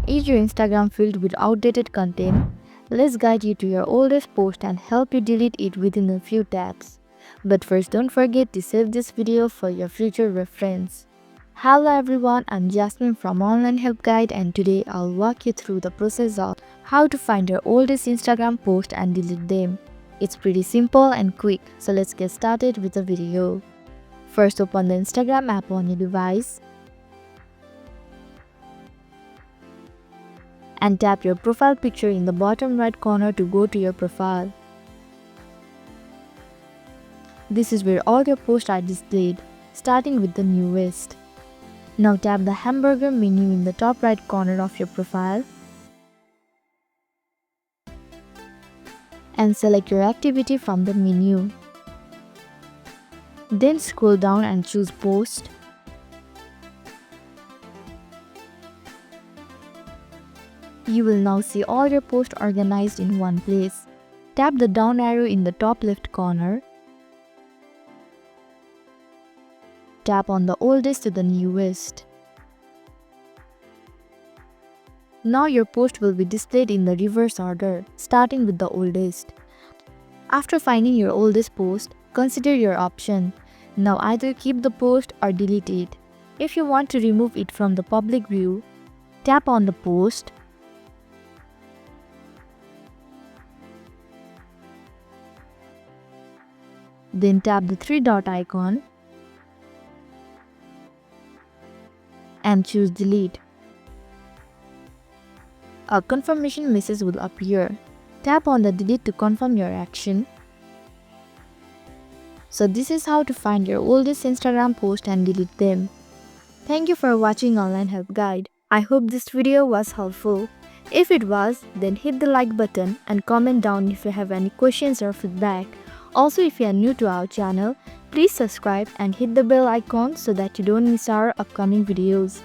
Is your Instagram filled with outdated content? Let's guide you to your oldest post and help you delete it within a few taps. But first, don't forget to save this video for your future reference. Hello everyone, I'm Jasmine from Online Help Guide, and today I'll walk you through the process of how to find your oldest Instagram post and delete them. It's pretty simple and quick, so let's get started with the video. First, open the Instagram app on your device and tap your profile picture in the bottom right corner to go to your profile. This is where all your posts are displayed, starting with the newest. Now tap the hamburger menu in the top right corner of your profile and select your activity from the menu. Then scroll down and choose Post. You will now see all your posts organized in one place. Tap the down arrow in the top left corner. Tap on the oldest to the newest. Now your post will be displayed in the reverse order, starting with the oldest. After finding your oldest post, consider your option. Now either keep the post or delete it. If you want to remove it from the public view, tap on the post. Then tap the three-dot icon and choose Delete. A confirmation message will appear. Tap on the Delete to confirm your action. So this is how to find your oldest Instagram post and delete them. Thank you for watching Online Help Guide. I hope this video was helpful. If it was, then hit the like button and comment down if you have any questions or feedback. Also, if you are new to our channel, please subscribe and hit the bell icon so that you don't miss our upcoming videos.